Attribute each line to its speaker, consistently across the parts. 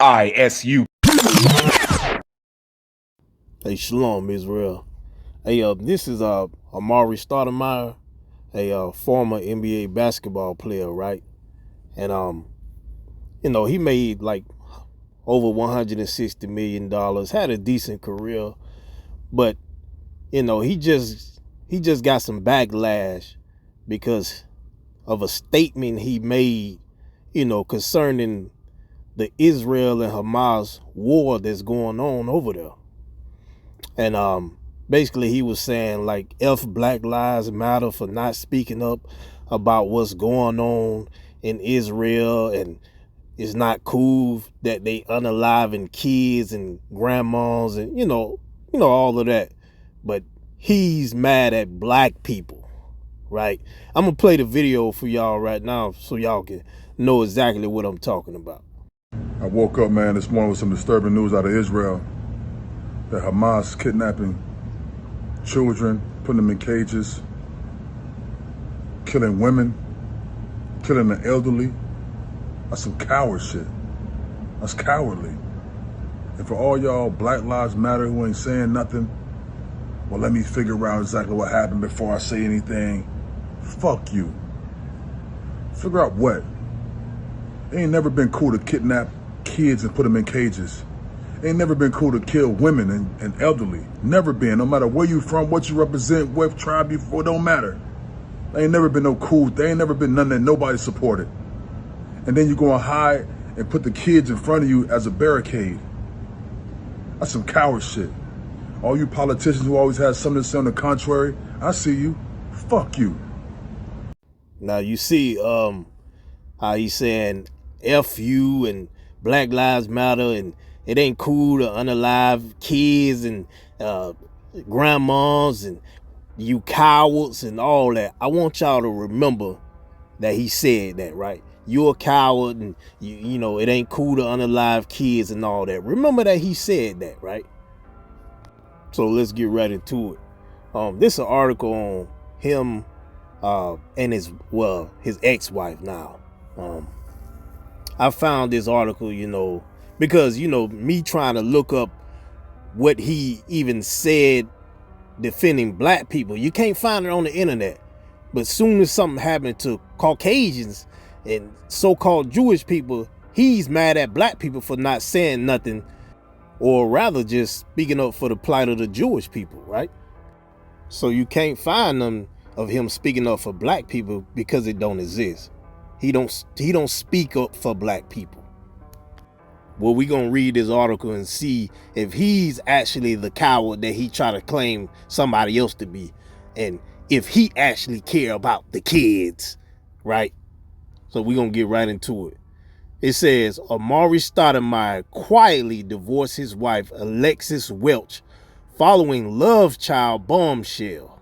Speaker 1: ISU.
Speaker 2: Hey, shalom, Israel. Hey, this is Amar'E Stoudemire, a former NBA basketball player, right? And he made like over $160 million, had a decent career, but he just got some backlash because of a statement he made, concerning the Israel and Hamas war that's going on over there. And basically he was saying like F Black Lives Matter for not speaking up about what's going on in Israel, and it's not cool that they unaliving kids and grandmas and all of that. But he's mad at black people, right? I'm gonna play the video for y'all right now so y'all can know exactly what I'm talking about.
Speaker 3: I woke up, man, this morning with some disturbing news out of Israel. That Hamas kidnapping children, putting them in cages, killing women, killing the elderly. That's some coward shit. That's cowardly. And for all y'all Black Lives Matter who ain't saying nothing, well, let me figure out exactly what happened before I say anything. Fuck you. Figure out what? It ain't never been cool to kidnap kids and put them in cages. It ain't never been cool to kill women and elderly. Never been. No matter where you from, what you represent, what tribe you for, don't matter. There ain't never been no cool. There ain't never been none that nobody supported. And then you go and hide and put the kids in front of you as a barricade. That's some coward shit. All you politicians who always had something to say on the contrary, I see you. Fuck you.
Speaker 2: Now you see how he's saying F you and Black Lives Matter, and it ain't cool to unalive kids and grandmas and you cowards and all that. I want y'all to remember that he said that, right? You're a coward, and it ain't cool to unalive kids and all that. Remember that he said that, right? So let's get right into it. This is an article on him and his ex-wife now. I found this article, because, me trying to look up what he even said defending black people. You can't find it on the internet. But soon as something happened to Caucasians and so-called Jewish people, he's mad at black people for not saying nothing, or rather just speaking up for the plight of the Jewish people, right? So you can't find them of him speaking up for black people because it don't exist. He don't speak up for black people. Well, we gonna read this article and see if he's actually the coward that he try to claim somebody else to be, and if he actually care about the kids, right? So we gonna get right into it. It says, Amar'E Stoudemire quietly divorced his wife Alexis Welch following love child bombshell.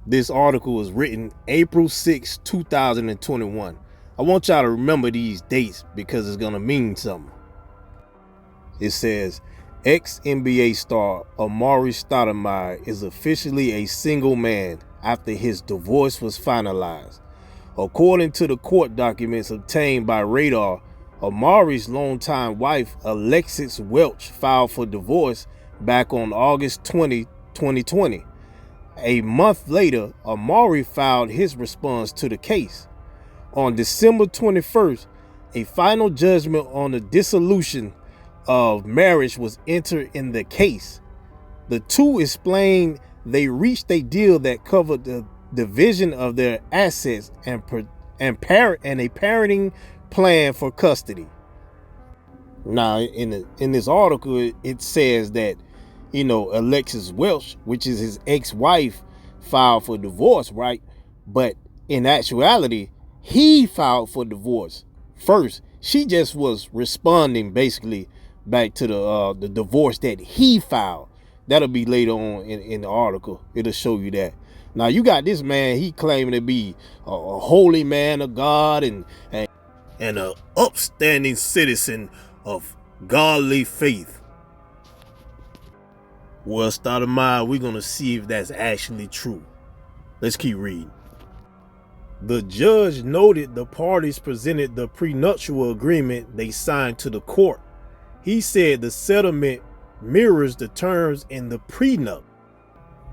Speaker 2: This article was written April 6, 2021. I want y'all to remember these dates because it's gonna mean something. It says, ex-NBA star Amar'E Stoudemire is officially a single man after his divorce was finalized. According to the court documents obtained by Radar, Amar'E's longtime wife Alexis Welch filed for divorce back on August 20, 2020. A month later, Amar'E filed his response to the case. On December 21st, a final judgment on the dissolution of marriage was entered in the case. The two explained they reached a deal that covered the division of their assets and a parenting plan for custody. Now, in this article, it says that Alexis Welch, which is his ex-wife, filed for divorce, right? But in actuality, he filed for divorce first. She just was responding basically back to the divorce that he filed. That'll be later on in the article. It'll show you that. Now you got this man, he claiming to be a holy man of God and an upstanding citizen of godly faith. Well, Stoudemire, we're gonna see if that's actually true. Let's keep reading. The judge noted the parties presented the prenuptial agreement they signed to the court, He said the settlement mirrors the terms in the prenup.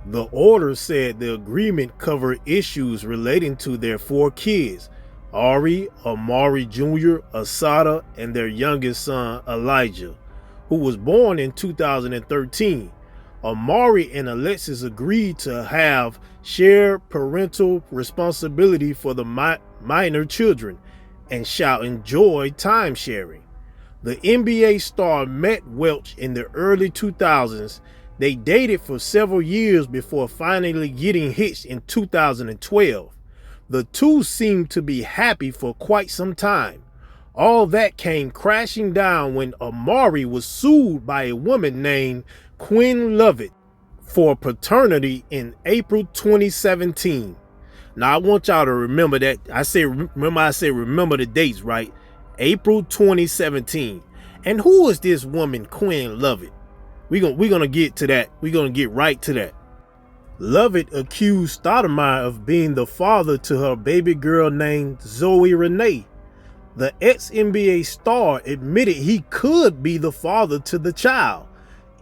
Speaker 2: The order said the agreement covered issues relating to their 4 kids, Ari, Amar'E Jr., Asada, and their youngest son, Elijah, who was born in 2013. Amar'E and Alexis agreed to have shared parental responsibility for the minor children and shall enjoy time sharing. The NBA star met Welch in the early 2000s. They dated for several years before finally getting hitched in 2012. The two seemed to be happy for quite some time. All that came crashing down when Amar'E was sued by a woman named Quinn Lovett for paternity in April 2017. Now I want y'all to remember that. I said remember the dates, right? April 2017. And who is this woman, Quinn Lovett? We're gonna get to that. We're gonna get right to that. Lovett accused Stoudemire of being the father to her baby girl named Zoe Renee. The ex-NBA star admitted he could be the father to the child.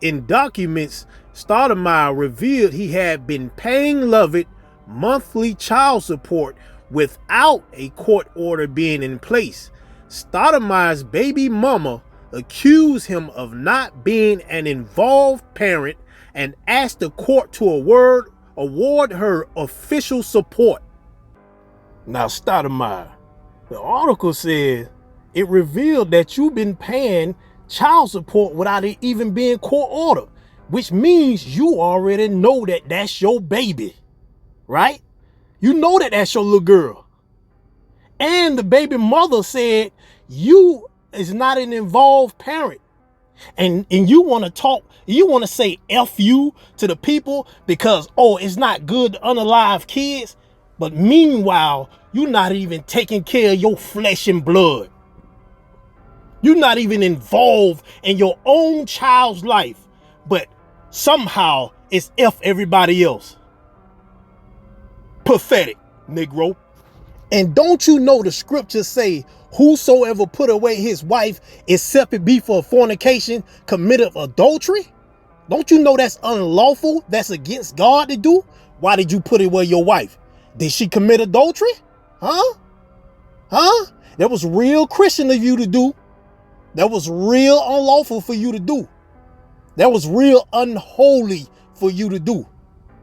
Speaker 2: In documents, Stoudemire revealed he had been paying Lovett monthly child support without a court order being in place. Stoudemire's baby mama accused him of not being an involved parent and asked the court to award her official support. Now, Stoudemire, the article says it revealed that you've been paying child support without it even being court ordered, which means you already know that that's your baby, right? You know that that's your little girl. And the baby mother said you is not an involved parent. And you want to talk, you want to say F you to the people because, oh, it's not good to unalive kids. But meanwhile, you're not even taking care of your flesh and blood. You're not even involved in your own child's life. But somehow it's F everybody else. Pathetic, Negro. And don't you know the scriptures say, whosoever put away his wife except it be for fornication committed adultery? Don't you know that's unlawful? That's against God to do? Why did you put away your wife? Did she commit adultery? Huh? That was real Christian of you to do. That was real unlawful for you to do. That was real unholy for you to do.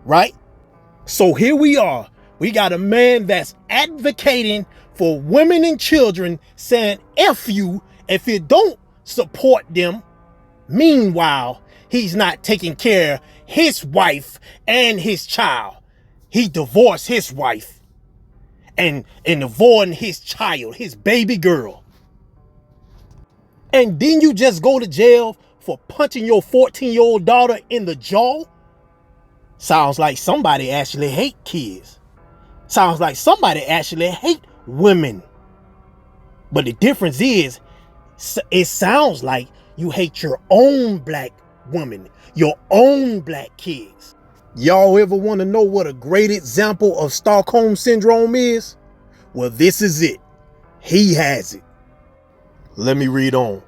Speaker 2: Right? So here we are. We got a man that's advocating for women and children, saying F you if you don't support them. Meanwhile, he's not taking care of his wife and his child. He divorced his wife and avoiding his child, his baby girl. And then you just go to jail for punching your 14-year-old daughter in the jaw? Sounds like somebody actually hate kids. Sounds like somebody actually hate women. But the difference is, it sounds like you hate your own black woman, your own black kids. Y'all ever want to know what a great example of Stockholm Syndrome is? Well, this is it. He has it. Let me read on.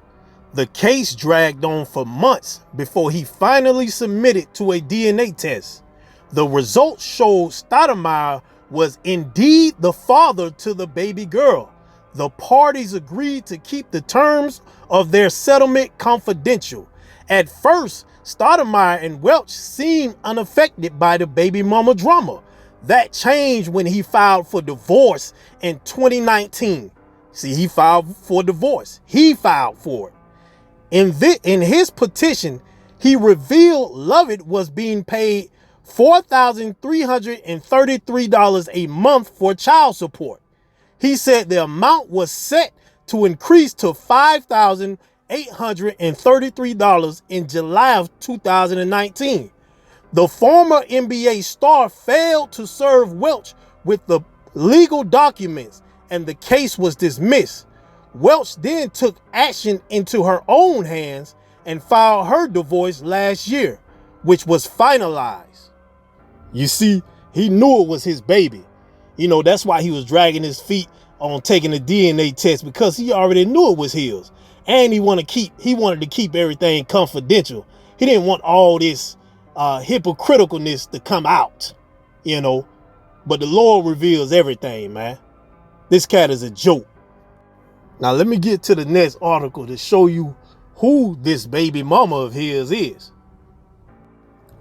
Speaker 2: The case dragged on for months before he finally submitted to a DNA test. The results showed Stoudemire was indeed the father to the baby girl. The parties agreed to keep the terms of their settlement confidential. At first, Stoudemire and Welch seemed unaffected by the baby mama drama. That changed when he filed for divorce in 2019. See, he filed for divorce. He filed for it. In his petition, he revealed Lovett was being paid $4,333 a month for child support. He said the amount was set to increase to $5,833 in July of 2019. The former NBA star failed to serve Welch with the legal documents and the case was dismissed. Welch then took action into her own hands and filed her divorce last year, which was finalized. You see, he knew it was his baby. You know, that's why he was dragging his feet on taking the DNA test, because he already knew it was his. and he wanted to keep everything confidential. He didn't want all this hypocriticalness to come out, you know. But the Lord reveals everything, man. This cat is a joke. Now let me get to the next article to show you who this baby mama of his is.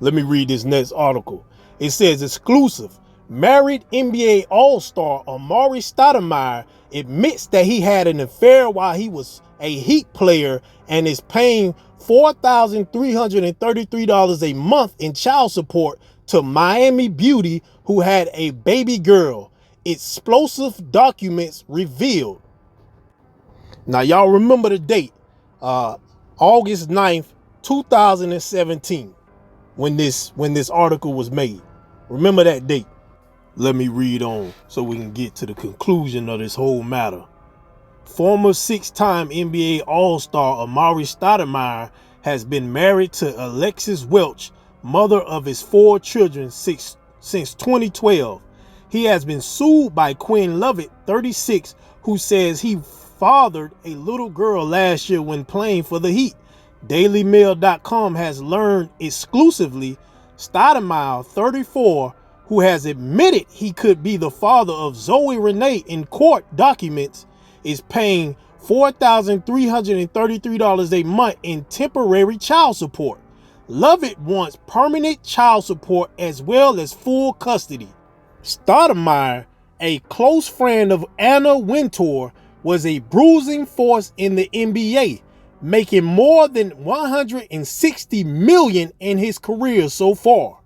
Speaker 2: Let me read this next article. It says, exclusive. Married NBA All-Star Amar'E Stoudemire admits that he had an affair while he was a Heat player and is paying $4,333 a month in child support to Miami beauty who had a baby girl. Explosive documents revealed. Now y'all remember the date, August 9th, 2017, when this article was made. Remember that date. Let me read on so we can get to the conclusion of this whole matter. Former 6-time NBA All-Star Amar'E Stoudemire has been married to Alexis Welch, mother of his 4 children, since 2012. He has been sued by Quinn Lovett, 36, who says he fathered a little girl last year when playing for the Heat. DailyMail.com has learned exclusively Stoudemire, 34, who has admitted he could be the father of Zoe Renee in court documents, is paying $4,333 a month in temporary child support. Lovett wants permanent child support as well as full custody. Stoudemire, a close friend of Anna Wintour, was a bruising force in the NBA, making more than $160 million in his career so far.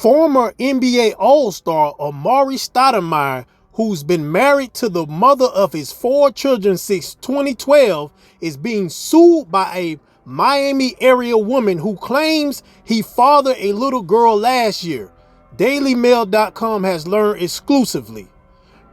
Speaker 2: Former NBA All-Star Amar'E Stoudemire, who's been married to the mother of his 4 children since 2012, is being sued by a Miami area woman who claims he fathered a little girl last year. DailyMail.com has learned exclusively.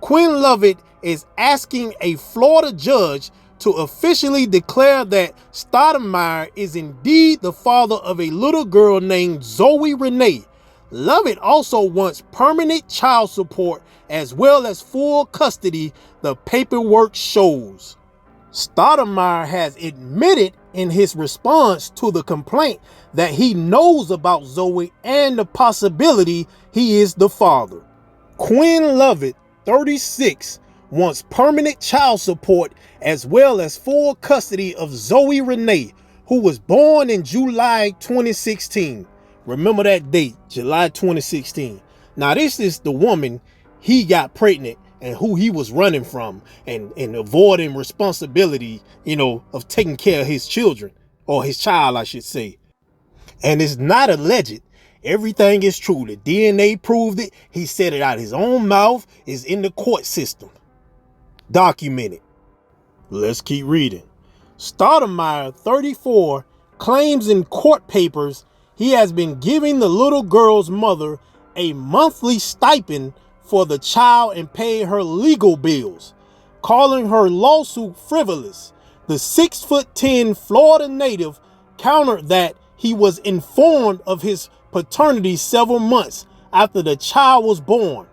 Speaker 2: Quinn Lovett is asking a Florida judge to officially declare that Stoudemire is indeed the father of a little girl named Zoe Renee. Lovett also wants permanent child support as well as full custody, the paperwork shows. Stoudemire has admitted in his response to the complaint that he knows about Zoe and the possibility he is the father. Quinn Lovett, 36, wants permanent child support as well as full custody of Zoe Renee, who was born in July 2016. Remember that date, July 2016. Now this is the woman he got pregnant and who he was running from and avoiding responsibility, of taking care of his children, or his child, I should say. And it's not alleged. Everything is true. The DNA proved it. He said it out of his own mouth. It's in the court system. Documented. Let's keep reading. Stoudemire, 34, claims in court papers he has been giving the little girl's mother a monthly stipend for the child and paying her legal bills, calling her lawsuit frivolous. The 6'10" Florida native countered that he was informed of his paternity several months after the child was born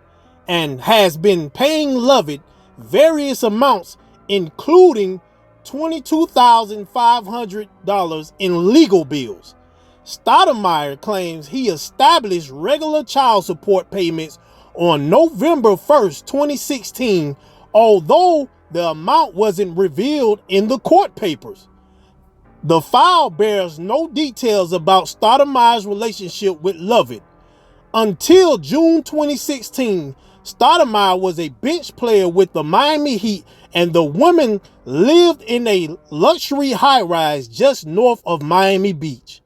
Speaker 2: and has been paying Lovett various amounts, including $22,500 in legal bills. Stoudemire claims he established regular child support payments on November 1st, 2016, although the amount wasn't revealed in the court papers. The file bears no details about Stoudemire's relationship with Lovett. Until June 2016, Stoudemire was a bench player with the Miami Heat, and the woman lived in a luxury high-rise just north of Miami Beach.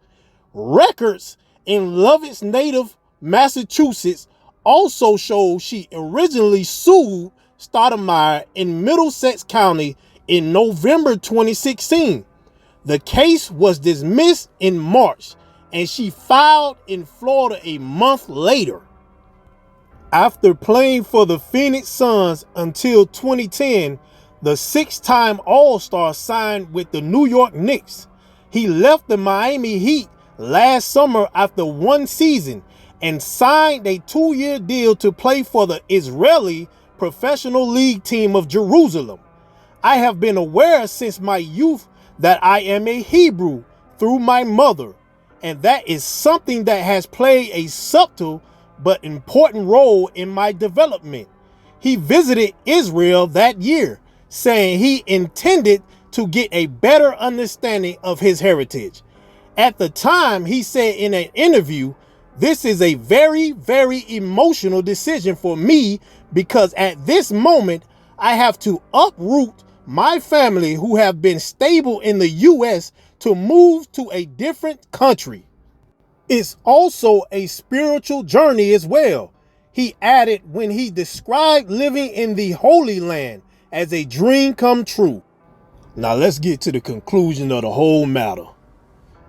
Speaker 2: Records in Lovett's native Massachusetts also show she originally sued Stoudemire in Middlesex County in November 2016. The case was dismissed in March, and she filed in Florida a month later. After playing for the Phoenix Suns until 2010, the 6-time All-Star signed with the New York Knicks. He left the Miami Heat last summer after 1 season and signed a 2-year deal to play for the Israeli Professional League team of Jerusalem. I have been aware since my youth that I am a Hebrew through my mother, and that is something that has played a subtle but important role in my development. He visited Israel that year, saying he intended to get a better understanding of his heritage. At the time, he said in an interview, "This is a very, very emotional decision for me because at this moment, I have to uproot my family who have been stable in the U.S. to move to a different country. It's also a spiritual journey as well," he added when he described living in the Holy Land as a dream come true. Now let's get to the conclusion of the whole matter.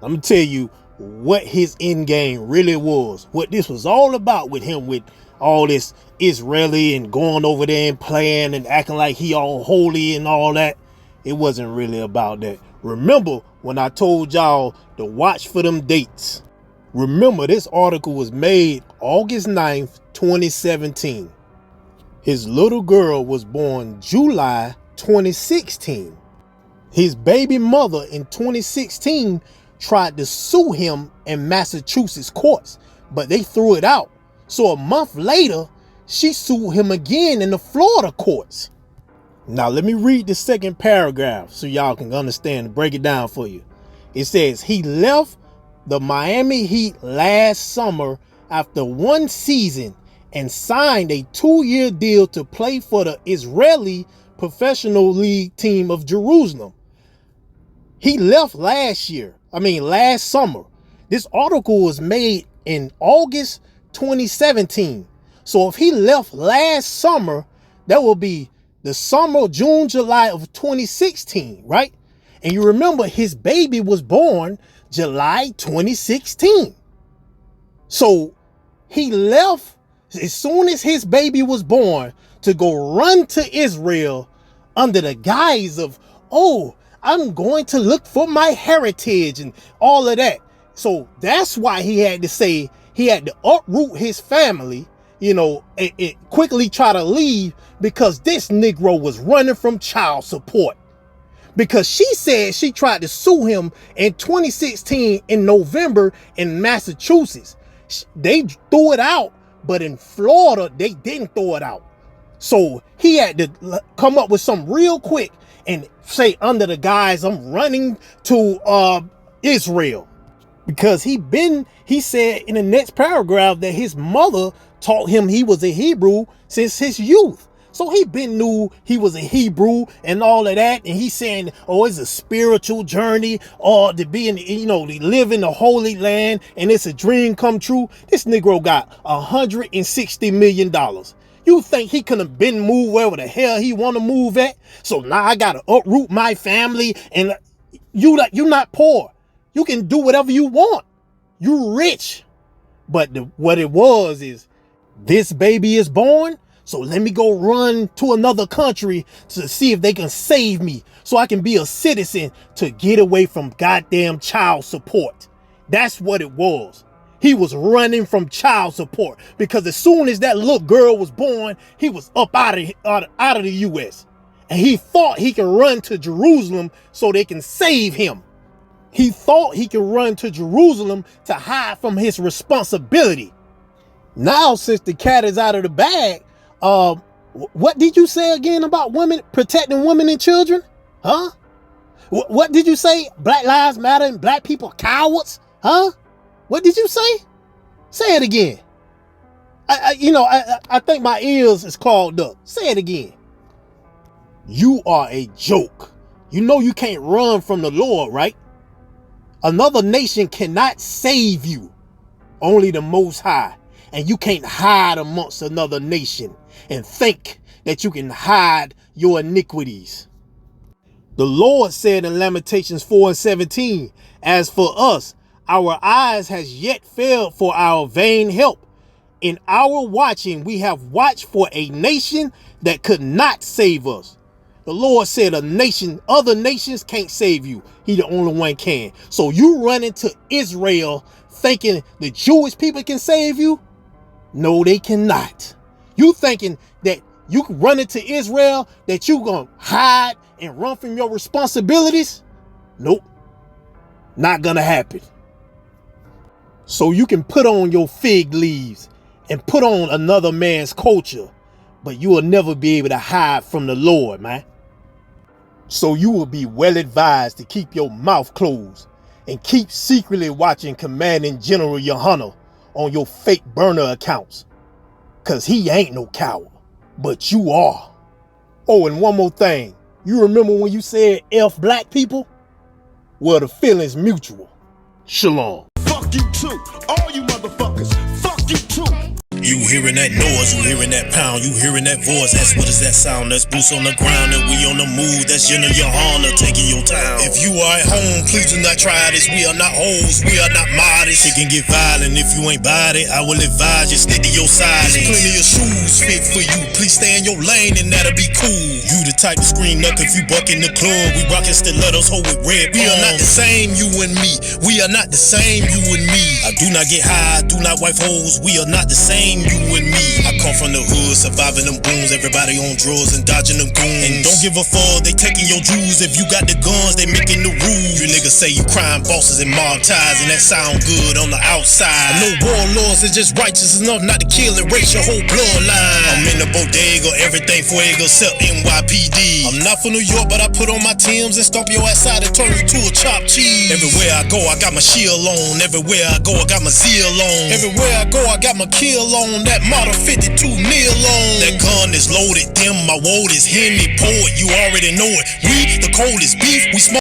Speaker 2: I'm going to tell you what his end game really was, what this was all about with him, with all this Israeli and going over there and playing and acting like he all holy and all that. It wasn't really about that. Remember when I told y'all to watch for them dates? Remember, this article was made August 9th, 2017. His little girl was born July 2016. His baby mother in 2016 tried to sue him in Massachusetts courts, but they threw it out. So a month later, she sued him again in the Florida courts. Now let me read the second paragraph so y'all can understand and break it down for you. It says, he left the Miami Heat last summer after one season and signed a 2-year deal to play for the Israeli Professional League team of Jerusalem. He left last summer. This article was made in August 2017. So if he left last summer, that will be the summer, June, July of 2016, right? And you remember his baby was born July 2016. So he left as soon as his baby was born to go run to Israel under the guise of, oh, I'm going to look for my heritage and all of that. So that's why he had to say he had to uproot his family, and quickly try to leave because this Negro was running from child support. Because she said she tried to sue him in 2016 in November in Massachusetts. They threw it out, but in Florida, they didn't throw it out. So he had to come up with something real quick and say under the guise, I'm running to Israel. Because he said in the next paragraph that his mother taught him he was a Hebrew since his youth. So he knew he was a Hebrew and all of that. And he's saying, oh, it's a spiritual journey or to be to live in the Holy Land and it's a dream come true. This Negro got $160 million. You think he could have been moved wherever the hell he want to move at? So now I got to uproot my family, and you're not poor. You can do whatever you want. You rich. But what it was is, this baby is born, so let me go run to another country to see if they can save me so I can be a citizen to get away from goddamn child support. That's what it was. He was running from child support because as soon as that little girl was born, he was up out of the U.S. And he thought he could run to Jerusalem so they can save him. He thought he could run to Jerusalem to hide from his responsibility. Now, since the cat is out of the bag, what did you say again about women, protecting women and children? Huh? What did you say? Black Lives Matter and black people are cowards? Huh? What did you say? Say it again. I think my ears is clogged up. Say it again. You are a joke. You know you can't run from the Lord, right? Another nation cannot save you. Only the Most High. And you can't hide amongst another nation and think that you can hide your iniquities. The Lord said in Lamentations 4:17, as for us, our eyes has yet failed for our vain help. In our watching, we have watched for a nation that could not save us. The Lord said other nations can't save you. He the only one can. So you run into Israel thinking the Jewish people can save you? No, they cannot. You thinking that you can run into Israel, that you gonna hide and run from your responsibilities? Nope, not gonna happen. So you can put on your fig leaves and put on another man's culture, but you will never be able to hide from the Lord, man. So you will be well advised to keep your mouth closed and keep secretly watching Commanding General Yohana on your fake burner accounts. Cause he ain't no coward, but you are. Oh, and one more thing. You remember when you said F black people? Well, the feeling's mutual. Shalom.
Speaker 1: Fuck you too. All you motherfuckers. Fuck you too.
Speaker 4: You hearing that noise, you hearing that pound, you hearing that voice. That's what is that sound? That's boots on the ground and we on the move. That's General Yohana taking your town. If you are at home, please do not try this. We are not hoes, we are not modest. It can get violent if you ain't bought it. I will advise you stick to your silence. There's plenty of shoes fit for you. Please stay in your lane and that'll be cool. You the type to scream up if you buck in the club. We rockin' stilettos, hold with red. We are not the same, you and me. We are not the same, you and me. I do not get high, I do not wife hoes. We are not the same, you and me. I come from the hood, surviving them booms. Everybody on drugs and dodging them goons. And don't give a fuck, they taking your jewels. If you got the guns, they making the rules. You niggas say you crime bosses and mob ties, and that sound good on the outside. I know warlords is just righteous enough not to kill and race your whole bloodline. I'm in the bodega, everything fuego except NYPD. I'm not from New York, but I put on my Timbs and stomp your ass out and turn you to a chopped cheese. Everywhere I go, I got my shield on. Everywhere I go, I got my zeal on. Everywhere I go, I got my kill on. That Model 52 kneel on. That gun is loaded, them my woad is Henny poet. You already know it. We the coldest beef, we smoke.